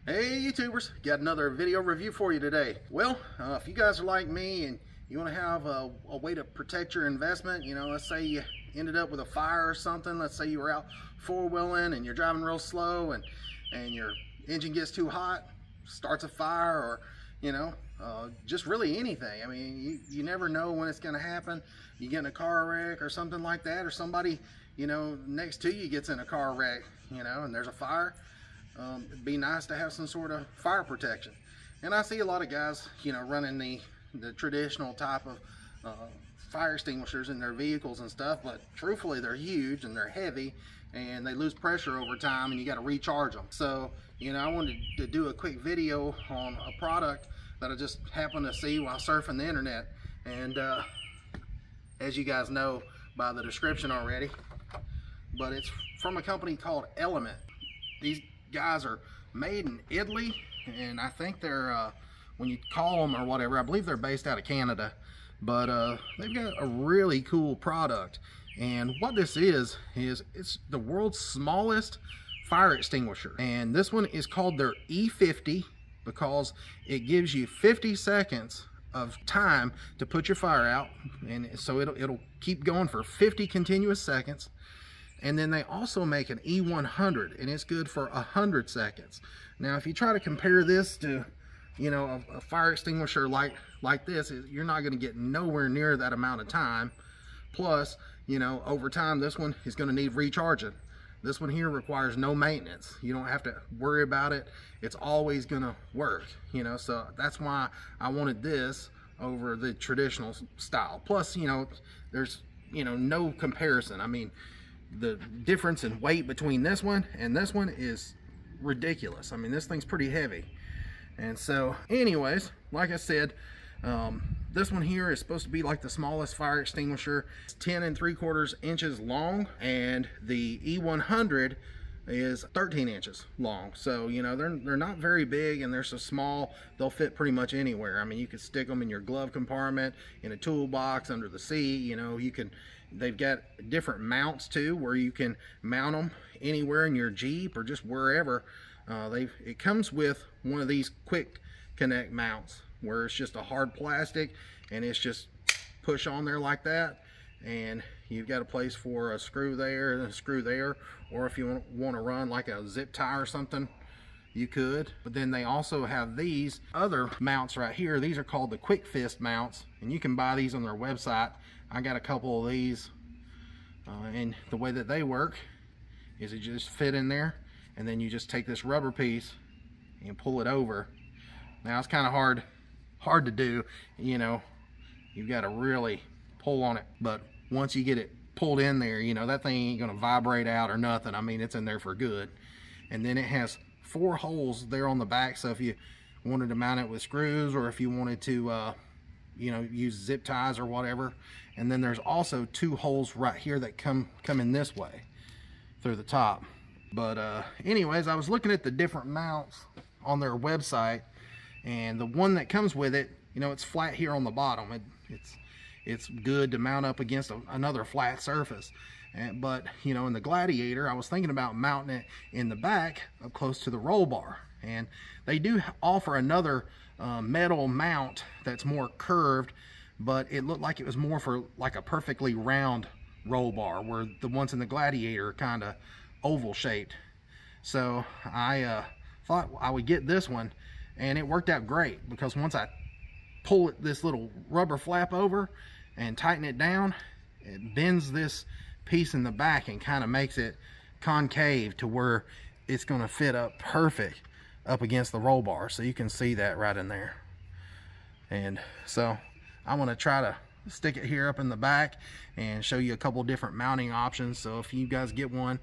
Hey YouTubers, got another video review for you today. Well, if you guys are like me and you want to have a way to protect your investment, you know, let's say you ended up with a fire or something. Let's say you were out four-wheeling and you're driving real slow and your engine gets too hot, starts a fire, or you know, just really anything. I mean, you never know when it's going to happen. You get in a car wreck or something like that, or somebody, you know, next to you gets in a car wreck, you know, and there's a fire. It'd be nice to have some sort of fire protection. And I see a lot of guys, you know, running the traditional type of fire extinguishers in their vehicles and stuff, but truthfully they're huge and they're heavy and they lose pressure over time and you got to recharge them. So, you know, I wanted to do a quick video on a product that I just happened to see while surfing the internet. And as you guys know by the description already, but it's from a company called Element. These guys are made in Italy, and I think they're when you call them or whatever, I believe they're based out of Canada, but they've got a really cool product. And what this is it's the world's smallest fire extinguisher, and this one is called their E50 because it gives you 50 seconds of time to put your fire out, and so it'll keep going for 50 continuous seconds. And then they also make an E100, and it's good for 100 seconds. Now, if you try to compare this to, you know, a fire extinguisher like this, you're not going to get nowhere near that amount of time. Plus, you know, over time, this one is going to need recharging. This one here requires no maintenance. You don't have to worry about it. It's always going to work, you know, so that's why I wanted this over the traditional style. Plus, you know, there's, you know, no comparison. I mean, the difference in weight between this one and this one is ridiculous. I mean, this thing's pretty heavy. And so anyways, like I said, this one here is supposed to be like the smallest fire extinguisher. It's 10 3/4 inches long, and the E100 is 13 inches long. So, you know, they're not very big, and they're so small they'll fit pretty much anywhere. I mean, you could stick them in your glove compartment, in a toolbox, under the seat. You know, you can, they've got different mounts too, where you can mount them anywhere in your Jeep or just wherever. It comes with one of these quick connect mounts where it's just a hard plastic and it's just push on there like that, and you've got a place for a screw there and a screw there, or if you want to run like a zip tie or something, you could. But then they also have these other mounts right here. These are called the quick fist mounts, and you can buy these on their website. I got a couple of these, and the way that they work is it just fit in there, and then you just take this rubber piece and pull it over. Now it's kind of hard to do, you know, you've got to really pull on it, but once you get it pulled in there, you know, that thing ain't gonna vibrate out or nothing. I mean, it's in there for good. And then it has 4 holes there on the back, so if you wanted to mount it with screws, or if you wanted to you know, use zip ties or whatever. And then there's also 2 holes right here that come in this way through the top. But anyways, I was looking at the different mounts on their website, and the one that comes with it, you know, it's flat here on the bottom. It's good to mount up against another flat surface. But you know, in the Gladiator, I was thinking about mounting it in the back up close to the roll bar, and they do offer another metal mount that's more curved, but it looked like it was more for like a perfectly round roll bar, where the ones in the Gladiator are kind of oval shaped. So I thought I would get this one, and it worked out great, because once I pull this little rubber flap over and tighten it down, it bends this piece in the back and kind of makes it concave to where it's going to fit up perfect up against the roll bar. So you can see that right in there. And so I'm going to try to stick it here up in the back and show you a couple different mounting options. So if you guys get one,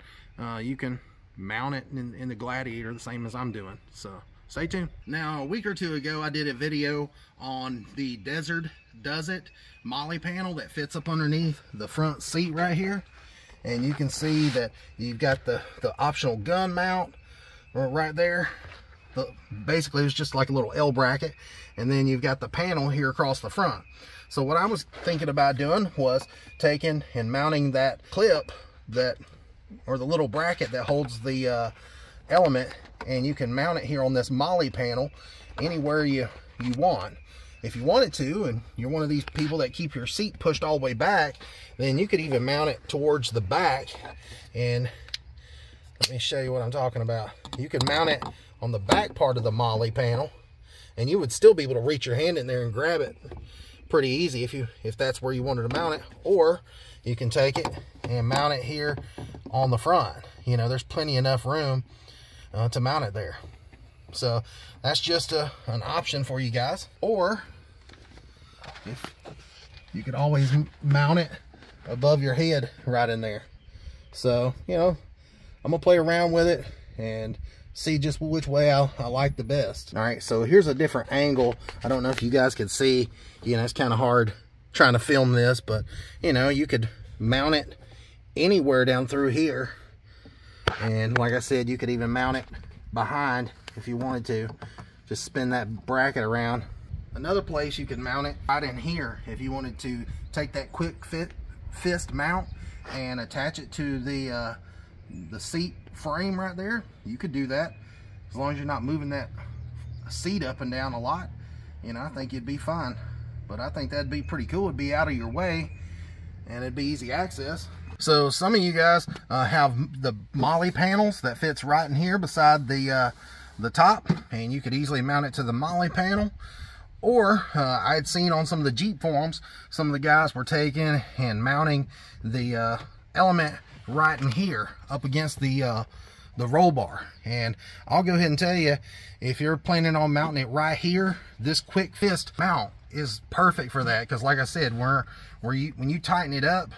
you can mount it in the Gladiator the same as I'm doing. So stay tuned. Now, a week or two ago, I did a video on the Desert Does It Molly panel that fits up underneath the front seat right here. And you can see that you've got the optional gun mount right there. Basically, it's just like a little L bracket. And then you've got the panel here across the front. So what I was thinking about doing was taking and mounting that clip, or the little bracket that holds the element, and you can mount it here on this MOLLE panel anywhere you want. If you wanted to, and you're one of these people that keep your seat pushed all the way back, then you could even mount it towards the back. And let me show you what I'm talking about. You could mount it on the back part of the MOLLE panel, and you would still be able to reach your hand in there and grab it pretty easy if that's where you wanted to mount it. Or you can take it and mount it here on the front. You know, there's plenty enough room to mount it there. So that's just an option for you guys. Or if you could always mount it above your head right in there. So, you know, I'm gonna play around with it and see just which way I like the best. All right, so here's a different angle. I don't know if you guys can see, you know, it's kind of hard trying to film this, but you know, you could mount it anywhere down through here. And like I said, you could even mount it behind if you wanted to. Just spin that bracket around. Another place you could mount it right in here if you wanted to take that quick fist mount and attach it to the seat frame right there. You could do that as long as you're not moving that seat up and down a lot. You know, I think you'd be fine. But I think that'd be pretty cool. It'd be out of your way and it'd be easy access. So some of you guys have the MOLLE panels that fits right in here beside the top, and you could easily mount it to the MOLLE panel. Or I had seen on some of the Jeep forums, some of the guys were taking and mounting the element right in here up against the roll bar. And I'll go ahead and tell you, if you're planning on mounting it right here, this quick fist mount is perfect for that. Because like I said, when you tighten it up,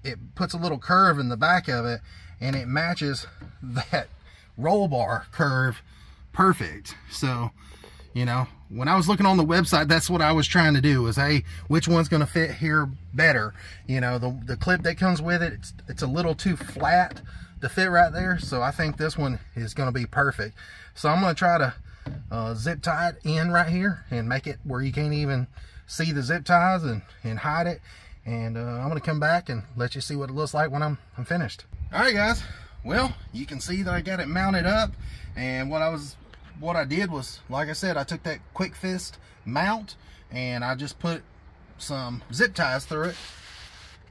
it puts a little curve in the back of it, and it matches that roll bar curve perfect. So, you know, when I was looking on the website, that's what I was trying to do, was, hey, which one's going to fit here better? You know, the clip that comes with it, it's a little too flat to fit right there. So I think this one is going to be perfect. So I'm going to try to zip tie it in right here and make it where you can't even see the zip ties and hide it. And I'm going to come back and let you see what it looks like when I'm finished. All right, guys. Well, you can see that I got it mounted up. And what I did was, like I said, I took that quick fist mount and I just put some zip ties through it.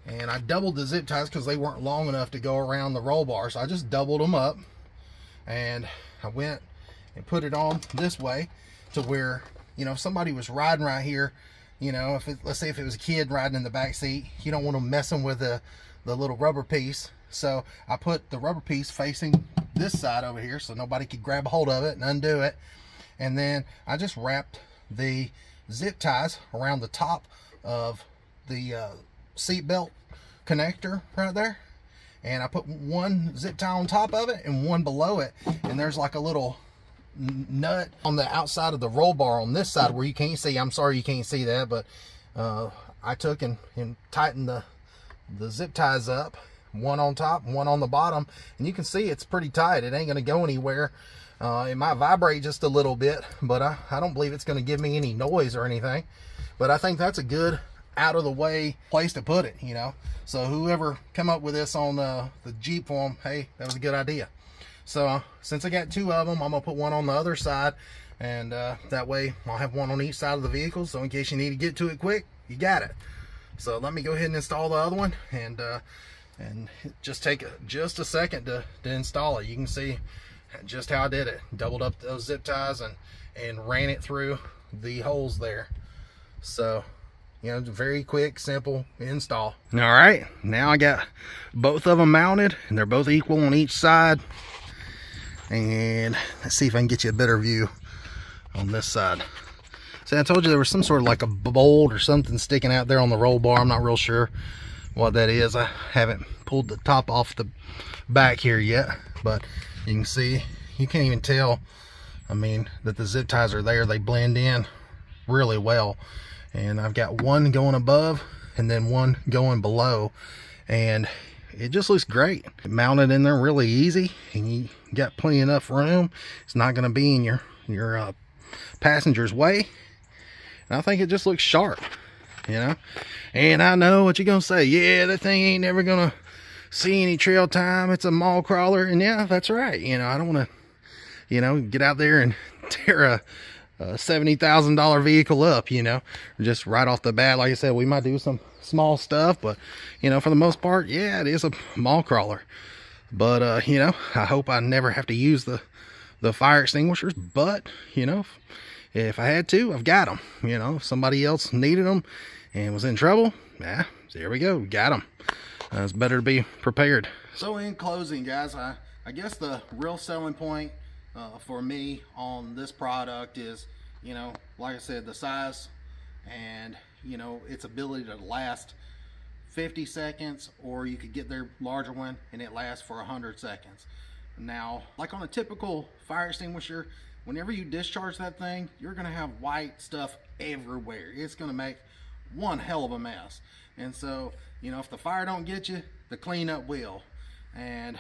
And I doubled the zip ties because they weren't long enough to go around the roll bar. So I just doubled them up. And I went and put it on this way to where, you know, if somebody was riding right here, you know, let's say if it was a kid riding in the back seat, you don't want them messing with the little rubber piece. So I put the rubber piece facing this side over here so nobody could grab a hold of it and undo it. And then I just wrapped the zip ties around the top of the seat belt connector right there. And I put one zip tie on top of it and one below it. And there's like a little nut on the outside of the roll bar on this side where you can't see. I'm sorry you can't see that, but I took and tightened the zip ties up, one on top, one on the bottom, and you can see it's pretty tight. It ain't going to go anywhere. It might vibrate just a little bit, but I don't believe it's going to give me any noise or anything. But I think that's a good out of the way place to put it, you know. So whoever come up with this on the Jeep forum, hey, that was a good idea. So since I got two of them, I'm gonna put one on the other side, and that way I'll have one on each side of the vehicle, so in case you need to get to it quick, you got it. So let me go ahead and install the other one, and just take just a second to install it. You can see just how I did it. Doubled up those zip ties and ran it through the holes there. So, you know, very quick, simple install. All right, now I got both of them mounted, and they're both equal on each side. And let's see if I can get you a better view on this side. See, I told you there was some sort of like a bolt or something sticking out there on the roll bar. I'm not real sure what that is. I haven't pulled the top off the back here yet, but you can see, you can't even tell, I mean, that the zip ties are there. They blend in really well. And I've got one going above and then one going below, and it just looks great. Mounted in there really easy, and you got plenty enough room. It's not going to be in your passenger's way, and I think it just looks sharp, you know. And I know what you're gonna say, yeah, that thing ain't never gonna see any trail time, it's a mall crawler. And yeah, that's right, you know, I don't want to you know, get out there and tear a $70,000 vehicle up, you know, just right off the bat. Like I said, we might do some small stuff, but you know, for the most part, yeah, it is a mall crawler. But you know, I hope I never have to use the fire extinguishers, but you know, if I had to, I've got them. You know, if somebody else needed them and was in trouble, yeah, there we go, we got them. It's better to be prepared. So in closing, guys, I guess the real selling point for me on this product is, you know, like I said, the size and, you know, its ability to last 50 seconds, or you could get their larger one and it lasts for 100 seconds. Now, like on a typical fire extinguisher, whenever you discharge that thing, you're gonna have white stuff everywhere. It's gonna make one hell of a mess. And so, you know, if the fire don't get you, the cleanup will. And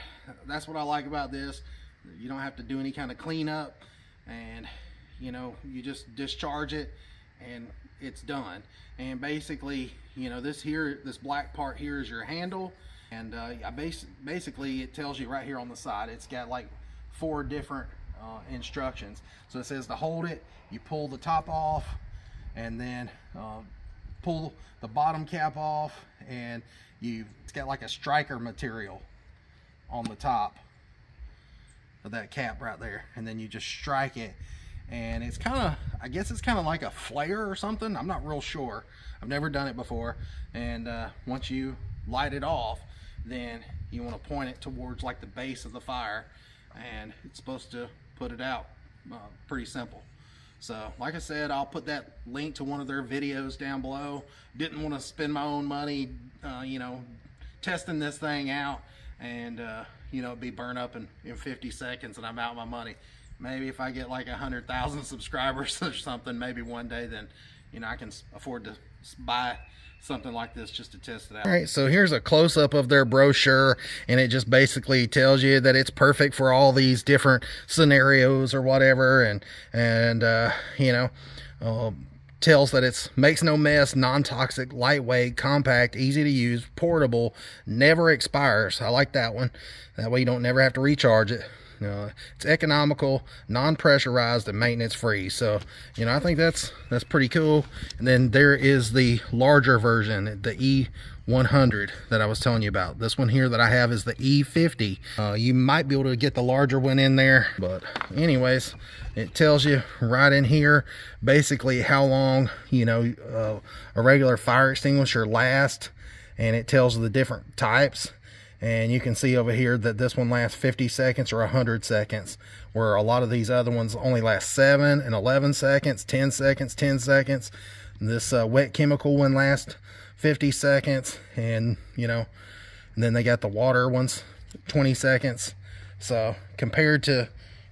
that's what I like about this. You don't have to do any kind of cleanup, and you know, you just discharge it and it's done. And basically, you know, this black part here is your handle, and basically it tells you right here on the side, it's got like 4 different instructions. So it says to hold it, you pull the top off, and then pull the bottom cap off, and it's got like a striker material on the top of that cap right there, and then you just strike it, and it's kind of, I guess it's kind of like a flare or something. I'm not real sure, I've never done it before. And once you light it off, then you want to point it towards like the base of the fire, and it's supposed to put it out. Pretty simple. So like I said, I'll put that link to one of their videos down below. Didn't want to spend my own money you know, testing this thing out, and you know, be burned up in 50 seconds and I'm out my money. Maybe if I get like 100,000 subscribers or something, maybe one day, then, you know, I can afford to buy something like this just to test it out. All right, so here's a close-up of their brochure, and it just basically tells you that it's perfect for all these different scenarios or whatever, and you know, tells that it's makes no mess, non-toxic, lightweight, compact, easy to use, portable, never expires. I like that one. That way you don't never have to recharge it. It's economical, non-pressurized, and maintenance free. So, you know, I think that's pretty cool. And then there is the larger version, the E100 that I was telling you about. This one here that I have is the E50. You might be able to get the larger one in there, but anyways, it tells you right in here basically how long, you know, a regular fire extinguisher lasts, and it tells the different types. And you can see over here that this one lasts 50 seconds or 100 seconds, where a lot of these other ones only last 7 and 11 seconds, 10 seconds, 10 seconds. And this wet chemical one lasts 50 seconds, and you know, and then they got the water ones 20 seconds. So compared to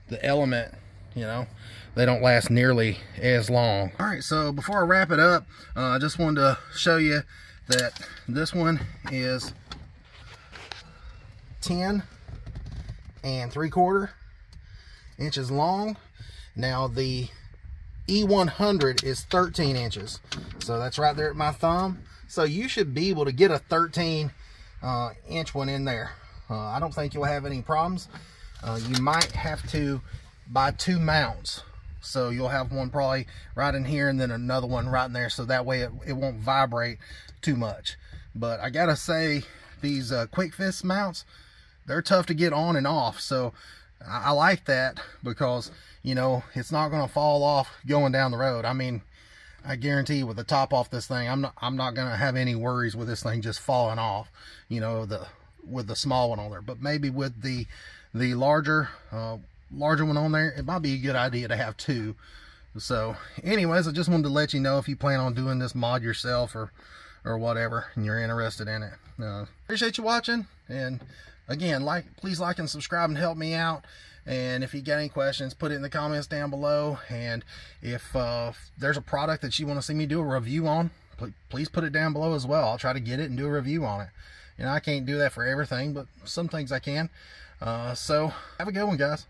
the element, you know, they don't last nearly as long. All right, so before I wrap it up, I just wanted to show you that this one is 10 3/4 inches long. Now the E100 is 13 inches, so that's right there at my thumb. So you should be able to get a 13 inch one in there. I don't think you'll have any problems. You might have to buy 2 mounts, so you'll have one probably right in here and then another one right in there, so that way it won't vibrate too much. But I gotta say, these quick fist mounts, they're tough to get on and off. So I like that, because you know, it's not going to fall off going down the road. I mean, I guarantee with the top off this thing, I'm not going to have any worries with this thing just falling off, you know, with the small one on there. But maybe with the larger one on there, it might be a good idea to have 2. So anyways, I just wanted to let you know if you plan on doing this mod yourself or whatever, and you're interested in it. Appreciate you watching, and again, please like and subscribe and help me out. And if you got any questions, put it in the comments down below. And if there's a product that you want to see me do a review on, please put it down below as well. I'll try to get it and do a review on it. You know, I can't do that for everything, but some things I can. So have a good one, guys.